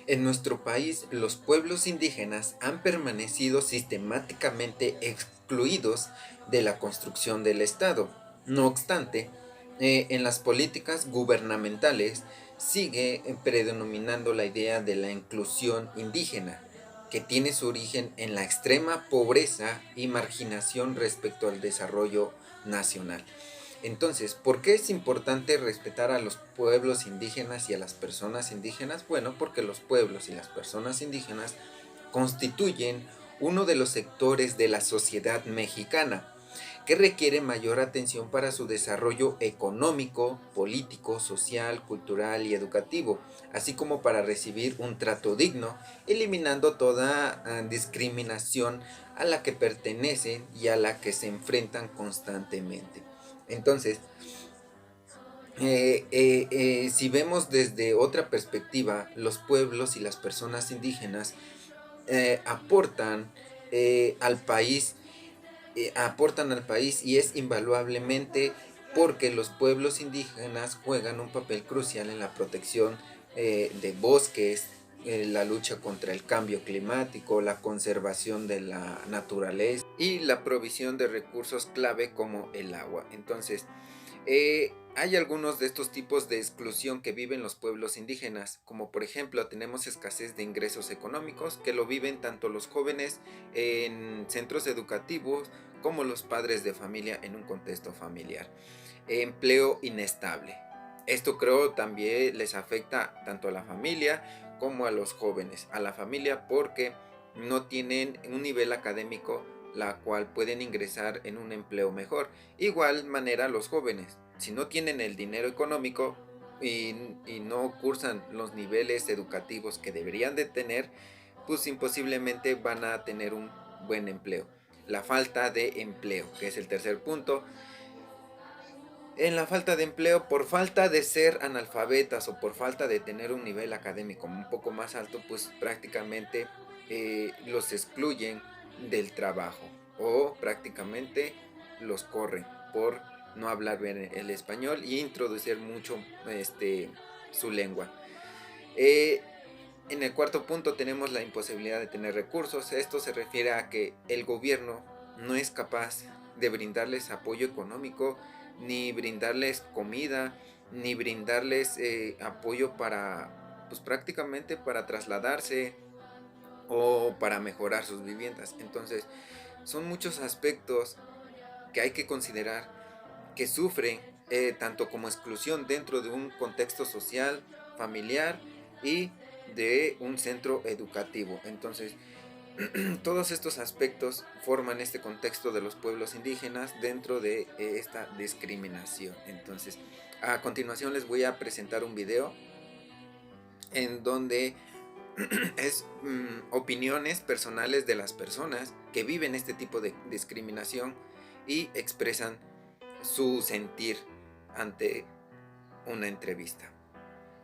En nuestro país, los pueblos indígenas han permanecido sistemáticamente excluidos de la construcción del Estado. No obstante, en las políticas gubernamentales sigue predominando la idea de la inclusión indígena, que tiene su origen en la extrema pobreza y marginación respecto al desarrollo nacional. Entonces, ¿por qué es importante respetar a los pueblos indígenas y a las personas indígenas? Bueno, porque los pueblos y las personas indígenas constituyen uno de los sectores de la sociedad mexicana que requiere mayor atención para su desarrollo económico, político, social, cultural y educativo, así como para recibir un trato digno, eliminando toda discriminación a la que pertenecen y a la que se enfrentan constantemente. Entonces, si vemos desde otra perspectiva, los pueblos y las personas indígenas aportan al país, y es invaluablemente porque los pueblos indígenas juegan un papel crucial en la protección de bosques, la lucha contra el cambio climático, la conservación de la naturaleza y la provisión de recursos clave como el agua. Entonces, hay algunos de estos tipos de exclusión que viven los pueblos indígenas, como por ejemplo tenemos escasez de ingresos económicos que lo viven tanto los jóvenes en centros educativos como los padres de familia en un contexto familiar. Empleo inestable. Esto creo también les afecta tanto a la familia como a los jóvenes. A la familia porque no tienen un nivel académico la cual pueden ingresar en un empleo mejor. Igual manera los jóvenes, si no tienen el dinero económico y no cursan los niveles educativos que deberían de tener, pues imposiblemente van a tener un buen empleo. La falta de empleo, que es el tercer punto. En la falta de empleo, por falta de ser analfabetas o por falta de tener un nivel académico un poco más alto, pues prácticamente los excluyen del trabajo o prácticamente los corren por no hablar bien el español y introducir mucho su lengua. Eh, en el cuarto punto tenemos la imposibilidad de tener recursos. Esto se refiere a que el gobierno no es capaz de brindarles apoyo económico, ni brindarles comida, ni brindarles apoyo para, pues prácticamente para trasladarse o para mejorar sus viviendas. Entonces, son muchos aspectos que hay que considerar que sufren tanto como exclusión dentro de un contexto social, familiar y de un centro educativo. Entonces, todos estos aspectos forman este contexto de los pueblos indígenas dentro de esta discriminación. Entonces, a continuación les voy a presentar un video en donde es opiniones personales de las personas que viven este tipo de discriminación y expresan su sentir ante una entrevista.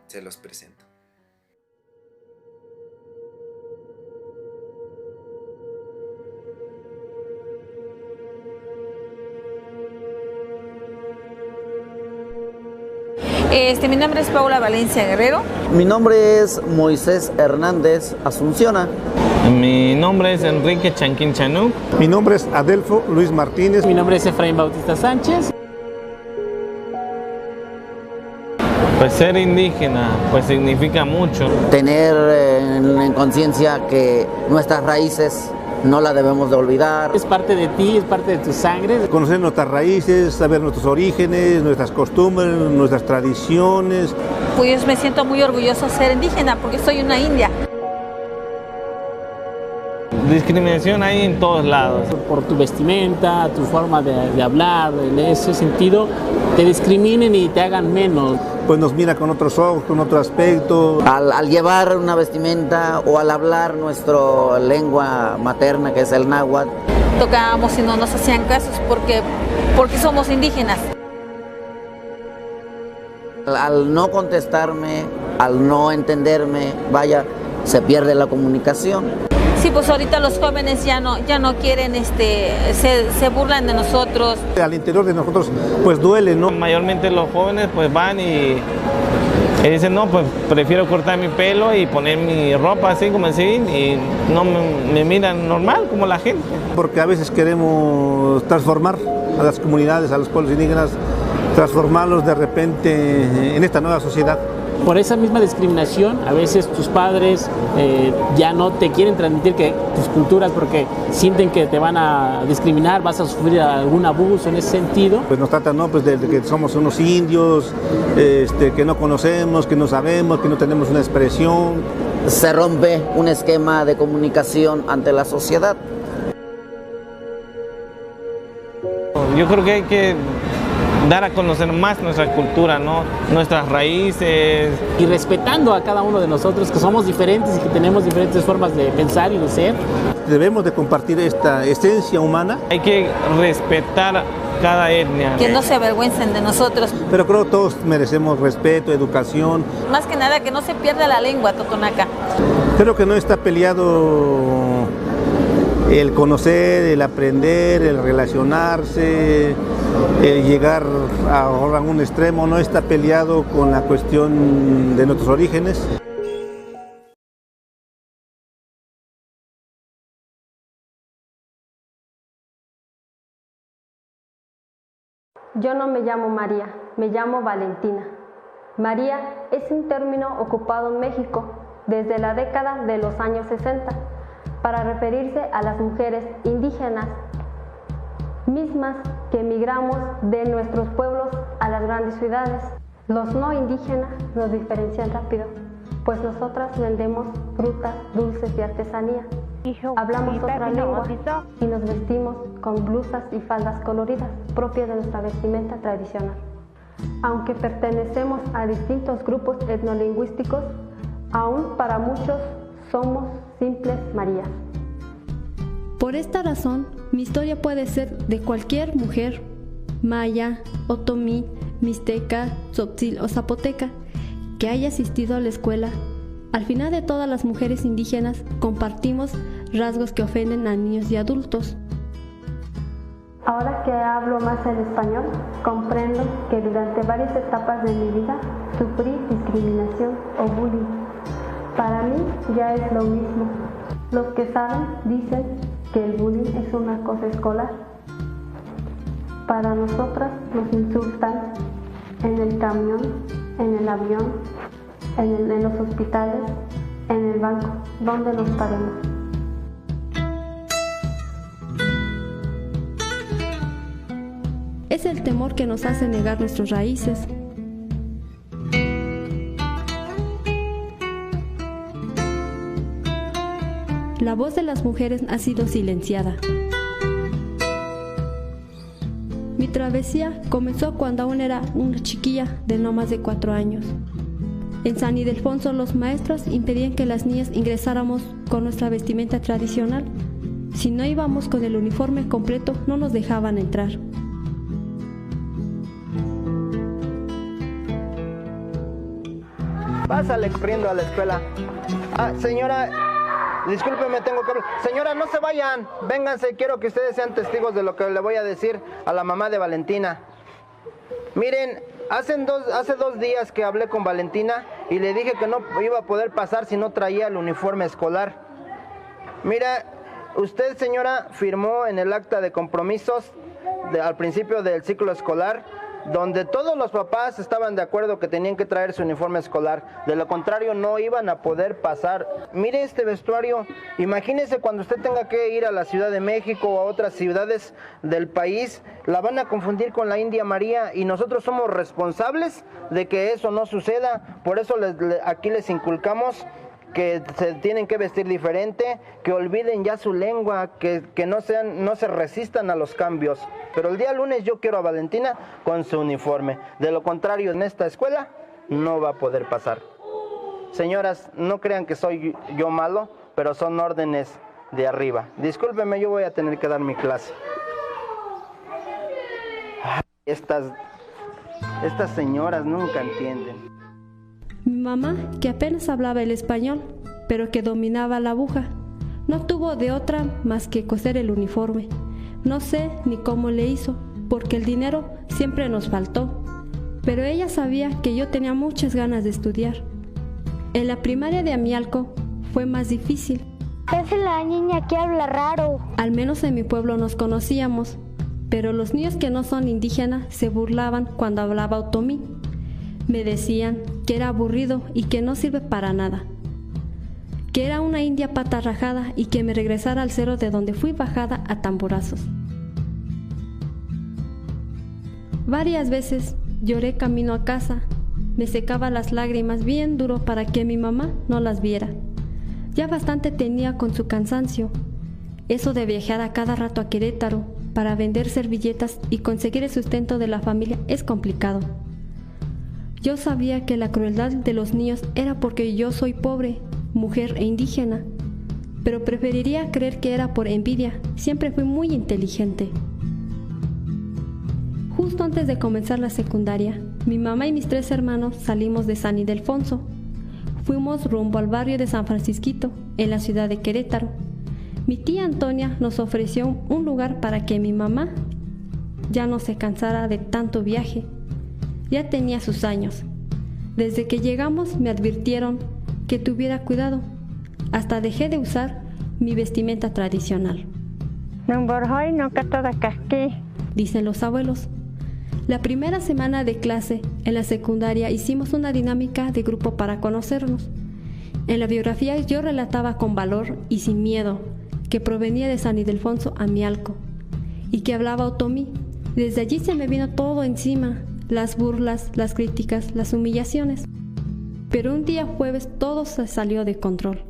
Se los presento. Mi nombre es Paula Valencia Guerrero. Mi nombre es Moisés Hernández Asunciona. Mi nombre es Enrique Chanquín Chanú. Mi nombre es Adelfo Luis Martínez. Mi nombre es Efraín Bautista Sánchez. Pues ser indígena pues significa mucho. Tener en conciencia que nuestras raíces no las debemos de olvidar. Es parte de ti, es parte de tu sangre. Conocer nuestras raíces, saber nuestros orígenes, nuestras costumbres, nuestras tradiciones. Pues me siento muy orgullosa de ser indígena porque soy una india. Discriminación hay en todos lados. Por tu vestimenta, tu forma de hablar, en ese sentido, te discriminen y te hagan menos. Pues nos mira con otros ojos, con otro aspecto. Al llevar una vestimenta o al hablar nuestra lengua materna, que es el náhuatl. Tocábamos y no nos hacían casos porque somos indígenas. Al no contestarme, al no entenderme, vaya, se pierde la comunicación. Sí, pues ahorita los jóvenes ya no quieren, se burlan de nosotros. Al interior de nosotros pues duele, ¿no? Mayormente los jóvenes pues van y dicen, no, pues prefiero cortar mi pelo y poner mi ropa así como así y no me miran normal como la gente. Porque a veces queremos transformar a las comunidades, a los pueblos indígenas, transformarlos de repente en esta nueva sociedad. Por esa misma discriminación, a veces tus padres ya no te quieren transmitir que tus culturas porque sienten que te van a discriminar, vas a sufrir algún abuso en ese sentido. Pues nos tratan, ¿no? Pues de que somos unos indios, que no conocemos, que no sabemos, que no tenemos una expresión. Se rompe un esquema de comunicación ante la sociedad. Yo creo que hay que dar a conocer más nuestra cultura, ¿no? Nuestras raíces. Y respetando a cada uno de nosotros, que somos diferentes y que tenemos diferentes formas de pensar y de ser. Debemos de compartir esta esencia humana. Hay que respetar cada etnia. Que no se avergüencen de nosotros. Pero creo que todos merecemos respeto, educación. Más que nada que no se pierda la lengua totonaca. Creo que no está peleado el conocer, el aprender, el relacionarse, el llegar a un extremo, no está peleado con la cuestión de nuestros orígenes. Yo no me llamo María, me llamo Valentina. María es un término ocupado en México desde la década de los años 60 para referirse a las mujeres indígenas, mismas que emigramos de nuestros pueblos a las grandes ciudades. Los no indígenas nos diferencian rápido, pues nosotras vendemos frutas, dulces y artesanía. Hablamos otra lengua y nos vestimos con blusas y faldas coloridas, propias de nuestra vestimenta tradicional. Aunque pertenecemos a distintos grupos etnolingüísticos, aún para muchos somos simples Marías. Por esta razón, mi historia puede ser de cualquier mujer, maya, otomí, mixteca, tzotzil o zapoteca, que haya asistido a la escuela. Al final de todas las mujeres indígenas compartimos rasgos que ofenden a niños y adultos. Ahora que hablo más el español, comprendo que durante varias etapas de mi vida sufrí discriminación o bullying. Para mí ya es lo mismo. Los que saben dicen que el bullying es una cosa escolar. Para nosotras nos insultan en el camión, en el avión, en los hospitales, en el banco, donde nos paremos. Es el temor que nos hace negar nuestras raíces. La voz de las mujeres ha sido silenciada. Mi travesía comenzó cuando aún era una chiquilla de no más de 4 años. En San Ildefonso los maestros impedían que las niñas ingresáramos con nuestra vestimenta tradicional. Si no íbamos con el uniforme completo, no nos dejaban entrar. Pásale corriendo a la escuela. Ah, señora, discúlpeme, tengo que hablar. Señora, no se vayan, vénganse, quiero que ustedes sean testigos de lo que le voy a decir a la mamá de Valentina. Miren, Hace 2 días que hablé con Valentina y le dije que no iba a poder pasar si no traía el uniforme escolar. Mira, usted, señora, firmó en el acta de compromisos al principio del ciclo escolar, donde todos los papás estaban de acuerdo que tenían que traer su uniforme escolar. De lo contrario, no iban a poder pasar. Mire este vestuario. Imagínese cuando usted tenga que ir a la Ciudad de México o a otras ciudades del país, la van a confundir con la India María y nosotros somos responsables de que eso no suceda. Por eso aquí les inculcamos que se tienen que vestir diferente, que olviden ya su lengua, que no se resistan a los cambios. Pero el día lunes yo quiero a Valentina con su uniforme. De lo contrario, en esta escuela no va a poder pasar. Señoras, no crean que soy yo malo, pero son órdenes de arriba. Discúlpeme, yo voy a tener que dar mi clase. Ay, estas señoras nunca entienden. Mi mamá, que apenas hablaba el español, pero que dominaba la aguja, no tuvo de otra más que coser el uniforme. No sé ni cómo le hizo, porque el dinero siempre nos faltó, pero ella sabía que yo tenía muchas ganas de estudiar. En la primaria de Amialco fue más difícil. Es la niña que habla raro. Al menos en mi pueblo nos conocíamos, pero los niños que no son indígenas se burlaban cuando hablaba otomí. Me decían que era aburrido y que no sirve para nada, que era una india pata rajada y que me regresara al cerro de donde fui bajada a tamborazos. Varias veces lloré camino a casa, me secaba las lágrimas bien duro para que mi mamá no las viera. Ya bastante tenía con su cansancio. Eso de viajar a cada rato a Querétaro para vender servilletas y conseguir el sustento de la familia es complicado. Yo sabía que la crueldad de los niños era porque yo soy pobre, mujer e indígena, pero preferiría creer que era por envidia. Siempre fui muy inteligente. Justo antes de comenzar la secundaria, mi mamá y mis 3 hermanos salimos de San Ildefonso. Fuimos rumbo al barrio de San Francisquito, en la ciudad de Querétaro. Mi tía Antonia nos ofreció un lugar para que mi mamá ya no se cansara de tanto viaje. Ya tenía sus años. Desde que llegamos me advirtieron que tuviera cuidado. Hasta dejé de usar mi vestimenta tradicional. Dicen los abuelos. La primera semana de clase en la secundaria hicimos una dinámica de grupo para conocernos. En la biografía yo relataba con valor y sin miedo que provenía de San Ildefonso a Amialco y que hablaba otomí. Desde allí se me vino todo encima. Las burlas, las críticas, las humillaciones. Pero un día jueves todo se salió de control.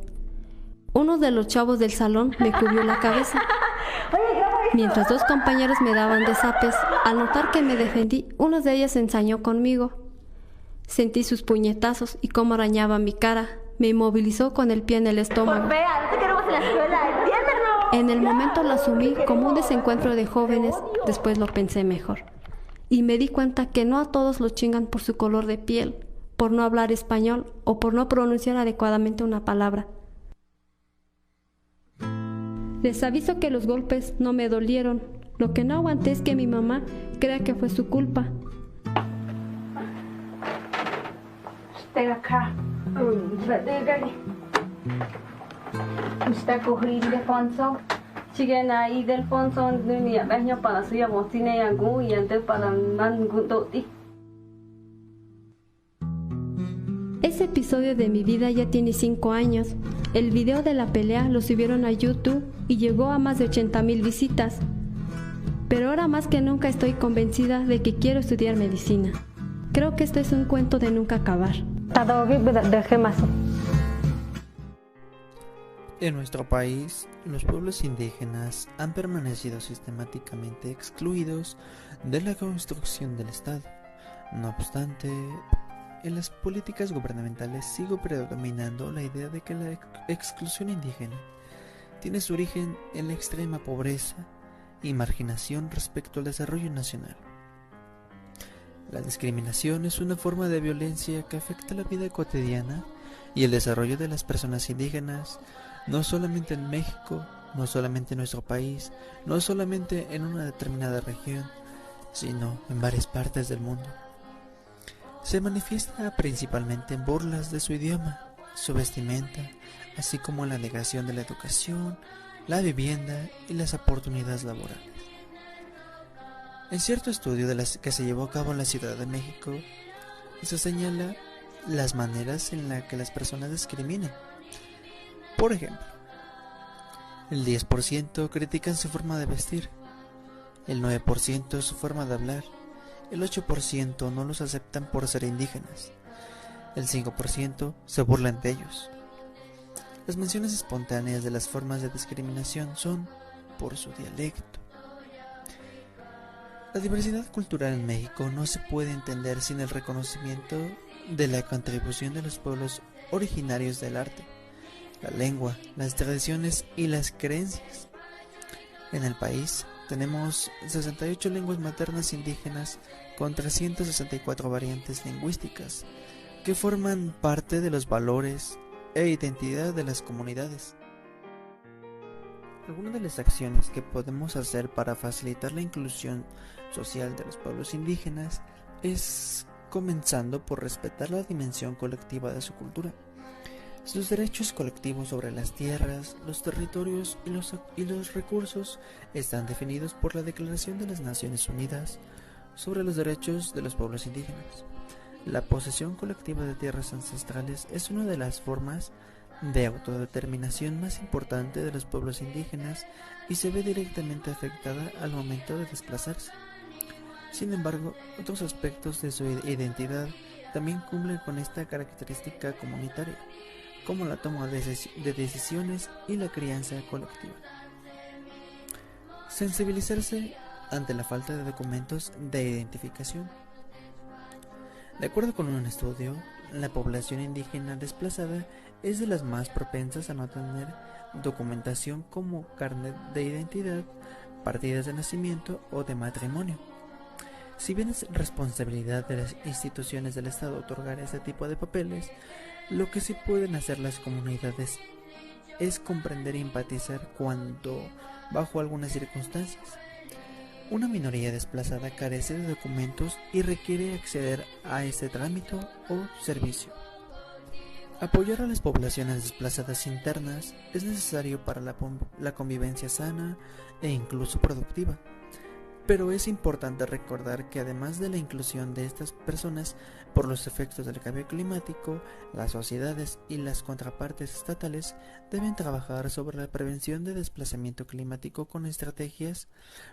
Uno de los chavos del salón me cubrió la cabeza. Mientras 2 compañeros me daban de zapes, al notar que me defendí, uno de ellos se ensañó conmigo. Sentí sus puñetazos y cómo arañaba mi cara. Me inmovilizó con el pie en el estómago. En el momento lo asumí como un desencuentro de jóvenes, después lo pensé mejor. Y me di cuenta que no a todos los chingan por su color de piel, por no hablar español o por no pronunciar adecuadamente una palabra. Les aviso que los golpes no me dolieron. Lo que no aguanté es que mi mamá crea que fue su culpa. Ese episodio de mi vida ya tiene 5 años. El video de la pelea lo subieron a YouTube y llegó a más de 80,000 visitas. Pero ahora más que nunca estoy convencida de que quiero estudiar medicina. Creo que esto es un cuento de nunca acabar. En nuestro país, los pueblos indígenas han permanecido sistemáticamente excluidos de la construcción del Estado. No obstante, en las políticas gubernamentales sigue predominando la idea de que la exclusión indígena tiene su origen en la extrema pobreza y marginación respecto al desarrollo nacional. La discriminación es una forma de violencia que afecta la vida cotidiana y el desarrollo de las personas indígenas, no solamente en México, no solamente en nuestro país, no solamente en una determinada región, sino en varias partes del mundo. se manifiesta principalmente en burlas de su idioma, su vestimenta, así como en la negación de la educación, la vivienda y las oportunidades laborales. En cierto estudio que se llevó a cabo en la Ciudad de México, se señala las maneras en las que las personas discriminan. Por ejemplo, el 10% critican su forma de vestir, el 9% su forma de hablar, el 8% no los aceptan por ser indígenas, el 5% se burlan de ellos. Las menciones espontáneas de las formas de discriminación son por su dialecto. La diversidad cultural en México no se puede entender sin el reconocimiento de la contribución de los pueblos originarios del arte, la lengua, las tradiciones y las creencias. En el país tenemos 68 lenguas maternas indígenas con 364 variantes lingüísticas que forman parte de los valores e identidad de las comunidades. Algunas de las acciones que podemos hacer para facilitar la inclusión social de los pueblos indígenas es comenzando por respetar la dimensión colectiva de su cultura. Sus derechos colectivos sobre las tierras, los territorios y los recursos están definidos por la Declaración de las Naciones Unidas sobre los Derechos de los Pueblos Indígenas. La posesión colectiva de tierras ancestrales es una de las formas de autodeterminación más importante de los pueblos indígenas y se ve directamente afectada al momento de desplazarse. Sin embargo, otros aspectos de su identidad también cumplen con esta característica comunitaria, como la toma de decisiones y la crianza colectiva. Sensibilizarse ante la falta de documentos de identificación. De acuerdo con un estudio, la población indígena desplazada es de las más propensas a no tener documentación como carnet de identidad, partidas de nacimiento o de matrimonio. Si bien es responsabilidad de las instituciones del Estado otorgar este tipo de papeles, lo que sí pueden hacer las comunidades es comprender y empatizar cuando, bajo algunas circunstancias, una minoría desplazada carece de documentos y requiere acceder a este trámite o servicio. Apoyar a las poblaciones desplazadas internas es necesario para la convivencia sana e incluso productiva. Pero es importante recordar que además de la inclusión de estas personas por los efectos del cambio climático, las sociedades y las contrapartes estatales deben trabajar sobre la prevención de desplazamiento climático con estrategias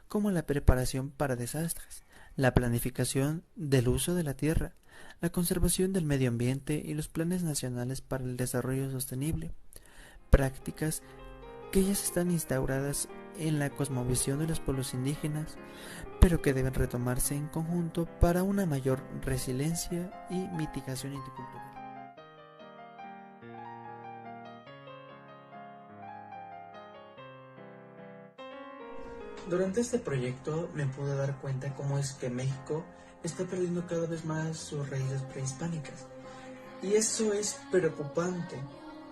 como la preparación para desastres, la planificación del uso de la tierra, la conservación del medio ambiente y los planes nacionales para el desarrollo sostenible, prácticas que ya están instauradas en la cosmovisión de los pueblos indígenas, pero que deben retomarse en conjunto para una mayor resiliencia y mitigación intercultural. Durante este proyecto me pude dar cuenta cómo es que México está perdiendo cada vez más sus raíces prehispánicas. Y eso es preocupante,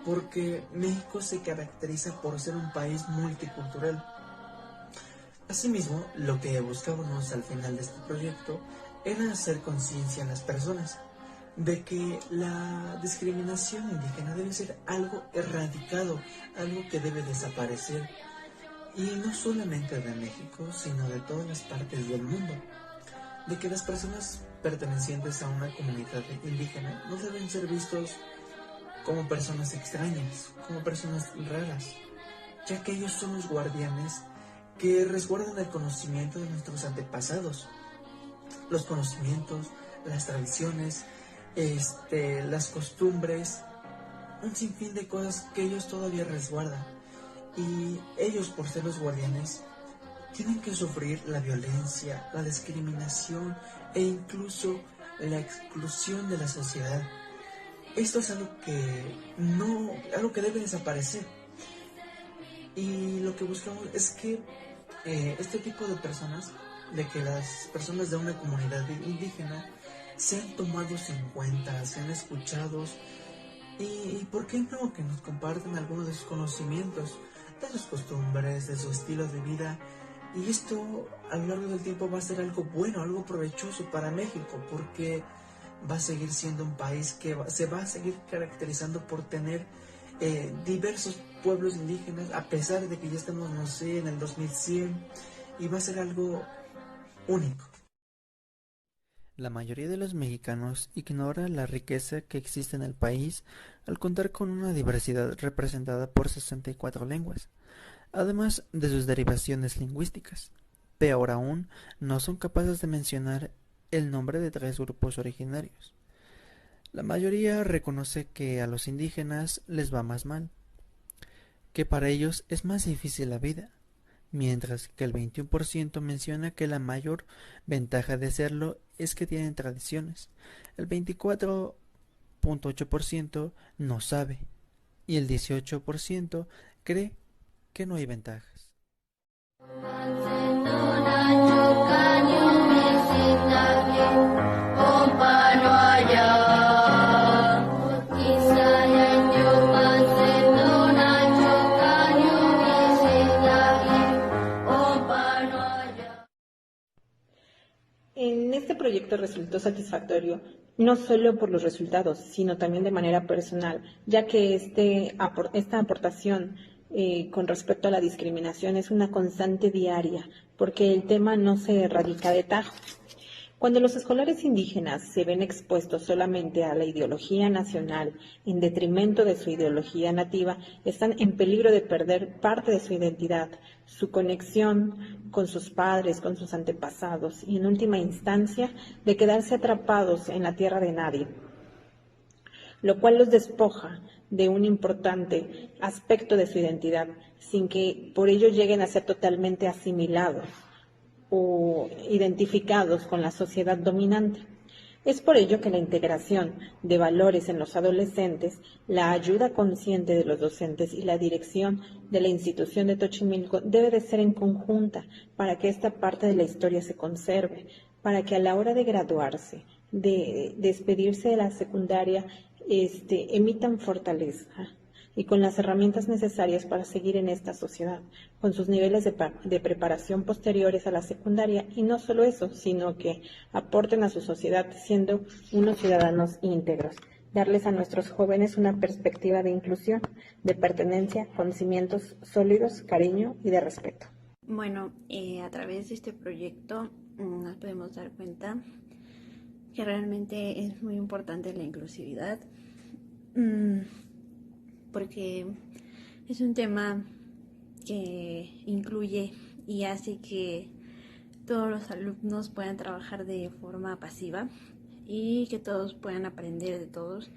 porque México se caracteriza por ser un país multicultural. Asimismo, lo que buscábamos al final de este proyecto era hacer conciencia en las personas de que la discriminación indígena debe ser algo erradicado, algo que debe desaparecer. Y no solamente de México, sino de todas las partes del mundo. De que las personas pertenecientes a una comunidad indígena no deben ser vistos como personas extrañas, como personas raras, ya que ellos son los guardianes que resguardan el conocimiento de nuestros antepasados. Los conocimientos, las tradiciones, las costumbres, un sinfín de cosas que ellos todavía resguardan. Y ellos, por ser los guardianes, tienen que sufrir la violencia, la discriminación e incluso la exclusión de la sociedad. Esto es algo que debe desaparecer. Y lo que buscamos es que este tipo de personas, de que las personas de una comunidad indígena sean tomados en cuenta, sean escuchados y ¿por qué no? Que nos compartan algunos de sus conocimientos, de sus costumbres, de su estilo de vida. Y esto a lo largo del tiempo va a ser algo bueno, algo provechoso para México, porque va a seguir siendo un país que se va a seguir caracterizando por tener diversos pueblos indígenas, a pesar de que ya estamos, no sé, en el 2100, y va a ser algo único. La mayoría de los mexicanos ignora la riqueza que existe en el país al contar con una diversidad representada por 64 lenguas, además de sus derivaciones lingüísticas. Peor aún, no son capaces de mencionar el nombre de 3 grupos originarios. La mayoría reconoce que a los indígenas les va más mal, que para ellos es más difícil la vida, mientras que el 21% menciona que la mayor ventaja de serlo es que tienen tradiciones. El 24.8% no sabe y el 18% cree que no hay ventajas. En este proyecto resultó satisfactorio no solo por los resultados, sino también de manera personal, ya que esta aportación con respecto a la discriminación es una constante diaria, porque el tema no se erradica de tajo. Cuando los escolares indígenas se ven expuestos solamente a la ideología nacional en detrimento de su ideología nativa, están en peligro de perder parte de su identidad, su conexión con sus padres, con sus antepasados y, en última instancia, de quedarse atrapados en la tierra de nadie, lo cual los despoja de un importante aspecto de su identidad, sin que por ello lleguen a ser totalmente asimilados o identificados con la sociedad dominante. Es por ello que la integración de valores en los adolescentes, la ayuda consciente de los docentes y la dirección de la institución de Xochimilco debe de ser en conjunta para que esta parte de la historia se conserve, para que a la hora de graduarse, de despedirse de la secundaria, emitan fortaleza y con las herramientas necesarias para seguir en esta sociedad, con sus niveles de preparación posteriores a la secundaria, y no solo eso, sino que aporten a su sociedad siendo unos ciudadanos íntegros. Darles a nuestros jóvenes una perspectiva de inclusión, de pertenencia, conocimientos sólidos, cariño y de respeto. Bueno, a través de este proyecto nos podemos dar cuenta que realmente es muy importante la inclusividad, porque es un tema que incluye y hace que todos los alumnos puedan trabajar de forma pasiva y que todos puedan aprender de todos,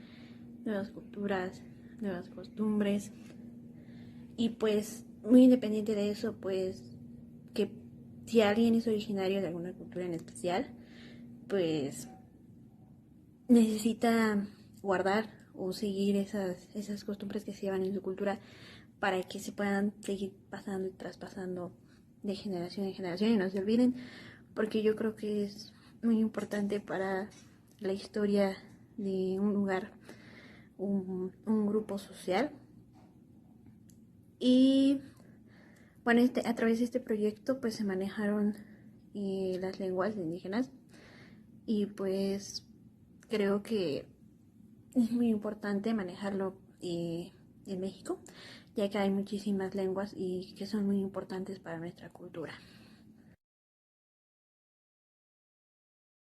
nuevas culturas, nuevas costumbres, y pues muy independiente de eso, pues que si alguien es originario de alguna cultura en especial, pues necesita guardar o seguir esas costumbres que se llevan en su cultura para que se puedan seguir pasando y traspasando de generación en generación y no se olviden, porque yo creo que es muy importante para la historia de un lugar, un grupo social. Y bueno, a través de este proyecto pues se manejaron las lenguas indígenas, y pues creo que es muy importante manejarlo en México, ya que hay muchísimas lenguas y que son muy importantes para nuestra cultura.